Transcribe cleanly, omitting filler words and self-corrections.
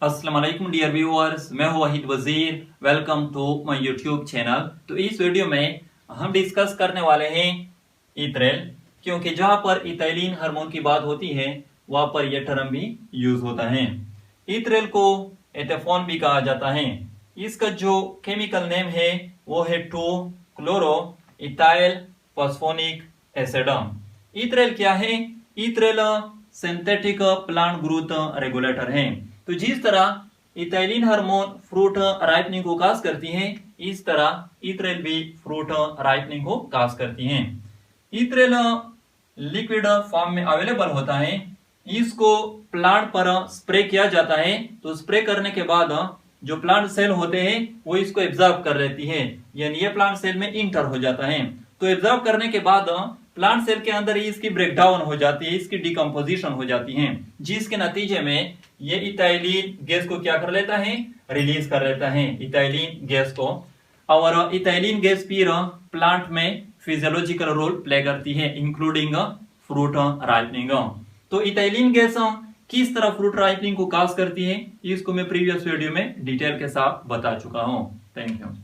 अस्सलाम वालेकुम dear viewers, मैं हूं Waheed Wazir. Welcome to my YouTube channel. तो इस वीडियो में हम डिस्कस करने वाले हैं इथ्रेल, क्योंकि जहां पर इथाइलिन हार्मोन की बात होती है वहां पर यह टर्म भी यूज होता है। इथ्रेल को एथेफोन भी कहा जाता है। इसका जो केमिकल नेम है वो है 2 क्लोरो इथाइल फॉस्फोनिक एसिड। इथ्रेल क्या है? इथ्रेल सिंथेटिक प्लांट ग्रोथ रेगुलेटर है। तो जिस तरह इथाइलिन हार्मोन फ्रूट राइपनिंग को काज करती है, इस तरह इथ्रेल भी फ्रूट राइपनिंग को काज करती है। इथ्रेल लिक्विड फॉर्म में अवेलेबल होता है। इसको प्लांट पर स्प्रे किया जाता है, तो स्प्रे करने के बाद जो प्लांट सेल होते हैं वो इसको एब्जॉर्ब कर लेती है, यानी ये प्लांट सेल में इंटर हो जाता है। तो एब्जॉर्ब करने के बाद प्लांट सेल के अंदर इसकी ब्रेकडाउन हो जाती है, इसकी डिकम्पोजिशन हो जाती है, जिसके नतीजे में ये इथाइलिन गैस को क्या कर लेता है? रिलीज कर लेता है इथाइलिन गैस को। और इथाइलिन गैस फिर प्लांट में फिजियोलॉजिकल रोल प्ले करती है, इंक्लूडिंग फ्रूट राइपनिंग। तो इथाइलिन गैस किस तरह फ्रूट राइपनिंग को काज करती है, इसको मैं प्रीवियस वीडियो में डिटेल के साथ बता चुका हूं। Thank you.